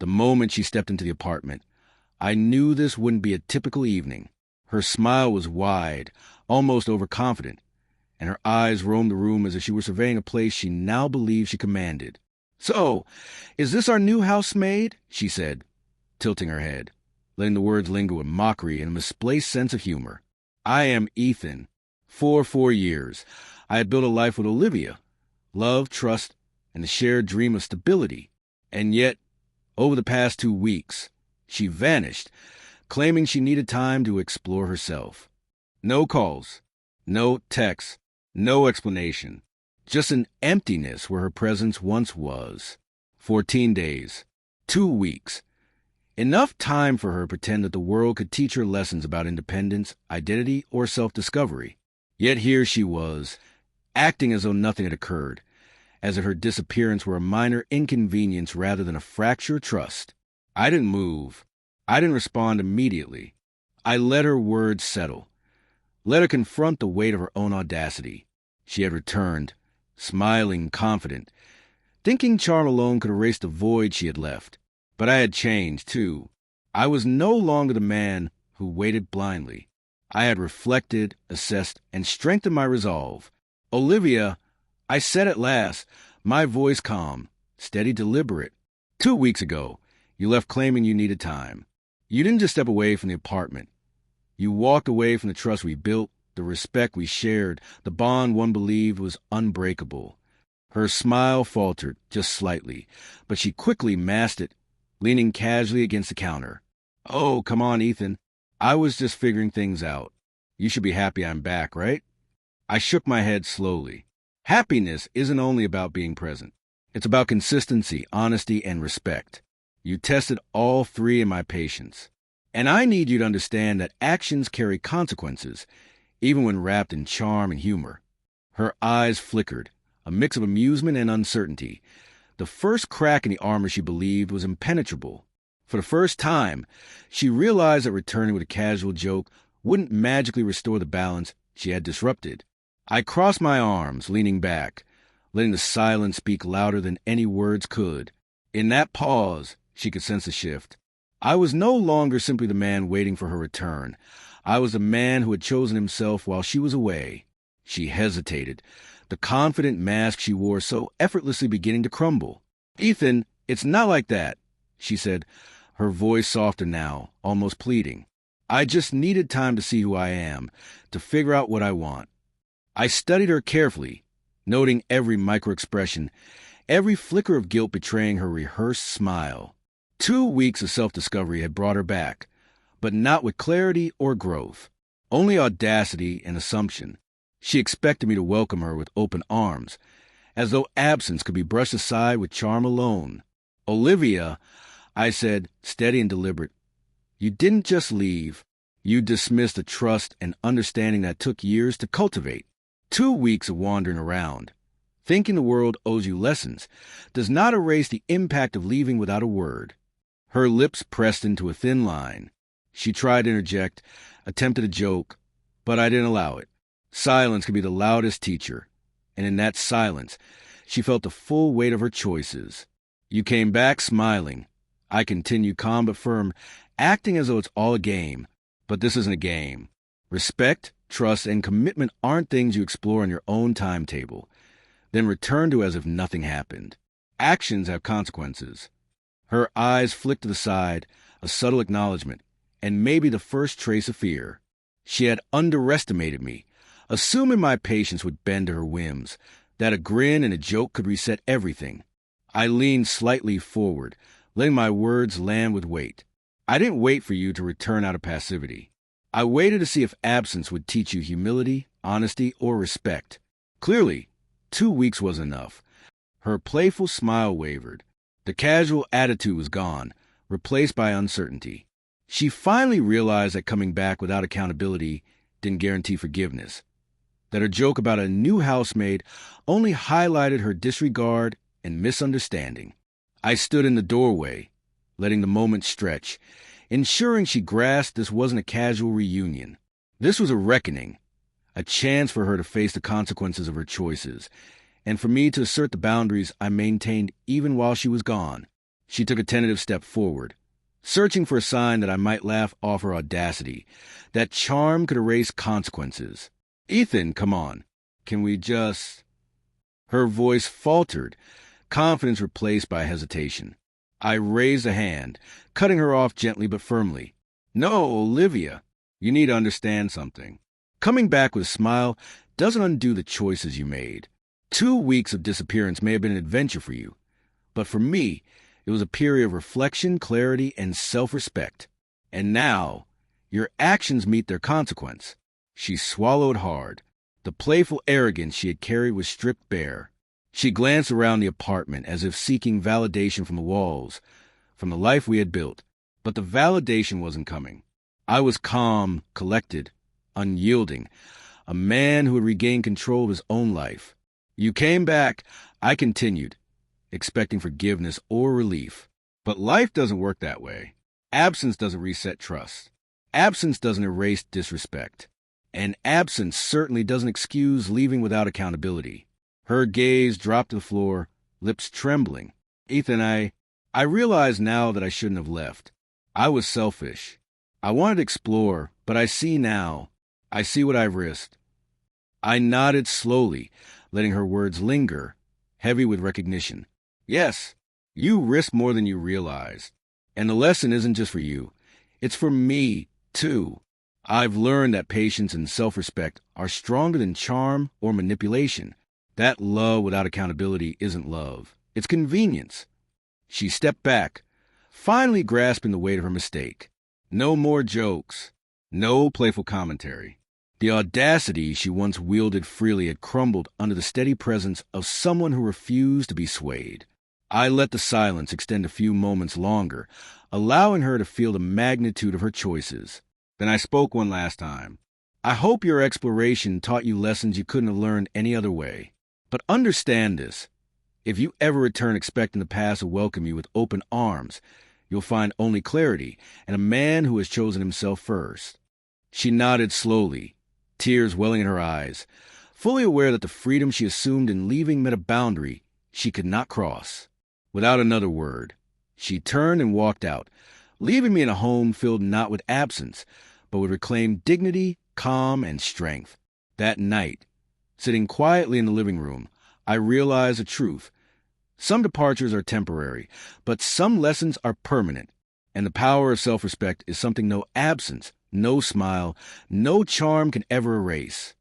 The moment she stepped into the apartment, I knew this wouldn't be a typical evening. Her smile was wide, almost overconfident, and her eyes roamed the room as if she were surveying a place she now believed she commanded. "So, is this our new housemaid?" she said, tilting her head, letting the words linger with mockery and a misplaced sense of humor. "I am Ethan. For 4 years, I had built a life with Olivia, love, trust, and the shared dream of stability. And yet, over the past 2 weeks, she vanished, claiming she needed time to explore herself. No calls, no texts, no explanation. Just an emptiness where her presence once was. 14 days. 2 weeks. Enough time for her to pretend that the world could teach her lessons about independence, identity, or self-discovery. Yet here she was, acting as though nothing had occurred, as if her disappearance were a minor inconvenience rather than a fracture of trust. I didn't move. I didn't respond immediately. I let her words settle. Let her confront the weight of her own audacity. She had returned, smiling, confident, thinking charm alone could erase the void she had left. But I had changed, too. I was no longer the man who waited blindly. I had reflected, assessed, and strengthened my resolve. "Olivia," I said at last, my voice calm, steady, deliberate. "2 weeks ago, you left claiming you needed time. You didn't just step away from the apartment. You walked away from the trust we built, the respect we shared, the bond one believed was unbreakable." Her smile faltered just slightly, but she quickly masked it, leaning casually against the counter. "Oh, come on, Ethan. I was just figuring things out. You should be happy I'm back, right?" I shook my head slowly. Happiness isn't only about being present. It's about consistency, honesty, and respect. You tested all three in my patience. And I need you to understand that actions carry consequences, even when wrapped in charm and humor. Her eyes flickered, a mix of amusement and uncertainty. The first crack in the armor she believed was impenetrable. For the first time, she realized that returning with a casual joke wouldn't magically restore the balance she had disrupted. I crossed my arms, leaning back, letting the silence speak louder than any words could. In that pause, she could sense a shift. I was no longer simply the man waiting for her return. I was the man who had chosen himself while she was away. She hesitated, the confident mask she wore so effortlessly beginning to crumble. "Ethan, it's not like that," she said, her voice softer now, almost pleading. "I just needed time to see who I am, to figure out what I want." I studied her carefully, noting every micro-expression, every flicker of guilt betraying her rehearsed smile. 2 weeks of self-discovery had brought her back, but not with clarity or growth, only audacity and assumption. She expected me to welcome her with open arms, as though absence could be brushed aside with charm alone. "Olivia," I said, steady and deliberate, "you didn't just leave. You dismissed the trust and understanding that took years to cultivate. 2 weeks of wandering around, thinking the world owes you lessons, does not erase the impact of leaving without a word." Her lips pressed into a thin line. She tried to interject, attempted a joke, but I didn't allow it. Silence could be the loudest teacher, and in that silence, she felt the full weight of her choices. "You came back smiling." I continued, calm but firm, acting as though it's all a game. But this isn't a game. Respect, trust, and commitment aren't things you explore on your own timetable, then return to as if nothing happened. Actions have consequences. Her eyes flicked to the side, a subtle acknowledgement, and maybe the first trace of fear. She had underestimated me, assuming my patience would bend to her whims, that a grin and a joke could reset everything. I leaned slightly forward, letting my words land with weight. "I didn't wait for you to return out of passivity. I waited to see if absence would teach you humility, honesty, or respect. Clearly, 2 weeks was enough." Her playful smile wavered. The casual attitude was gone, replaced by uncertainty. She finally realized that coming back without accountability didn't guarantee forgiveness, that her joke about a new housemaid only highlighted her disregard and misunderstanding. I stood in the doorway, letting the moment stretch, ensuring she grasped this wasn't a casual reunion. This was a reckoning, a chance for her to face the consequences of her choices, and for me to assert the boundaries I maintained even while she was gone. She took a tentative step forward, searching for a sign that I might laugh off her audacity, that charm could erase consequences. Ethan, come on. Can we just... Her voice faltered, confidence replaced by hesitation. I raised a hand, cutting her off gently but firmly. No, Olivia, you need to understand something. Coming back with a smile doesn't undo the choices you made. 2 weeks of disappearance may have been an adventure for you, but for me, it was a period of reflection, clarity, and self-respect. And now, your actions meet their consequence. She swallowed hard. The playful arrogance she had carried was stripped bare. She glanced around the apartment as if seeking validation from the walls, from the life we had built. But the validation wasn't coming. I was calm, collected, unyielding, a man who had regained control of his own life. You came back, I continued, expecting forgiveness or relief. But life doesn't work that way. Absence doesn't reset trust. Absence doesn't erase disrespect. And absence certainly doesn't excuse leaving without accountability. Her gaze dropped to the floor, lips trembling. Ethan, I realize now that I shouldn't have left. I was selfish. I wanted to explore, but I see now. I see what I've risked. I nodded slowly, letting her words linger, heavy with recognition. Yes, you risked more than you realized. And the lesson isn't just for you. It's for me, too. I've learned that patience and self-respect are stronger than charm or manipulation. That love without accountability isn't love. It's convenience. She stepped back, finally grasping the weight of her mistake. No more jokes. No playful commentary. The audacity she once wielded freely had crumbled under the steady presence of someone who refused to be swayed. I let the silence extend a few moments longer, allowing her to feel the magnitude of her choices. Then I spoke one last time. I hope your exploration taught you lessons you couldn't have learned any other way. But understand this. If you ever return expecting the past to welcome you with open arms, you'll find only clarity and a man who has chosen himself first. She nodded slowly, tears welling in her eyes, fully aware that the freedom she assumed in leaving met a boundary she could not cross. Without another word, she turned and walked out, leaving me in a home filled not with absence, but with reclaimed dignity, calm, and strength. That night, sitting quietly in the living room, I realized the truth. Some departures are temporary, but some lessons are permanent, and the power of self-respect is something no absence, no smile, no charm can ever erase.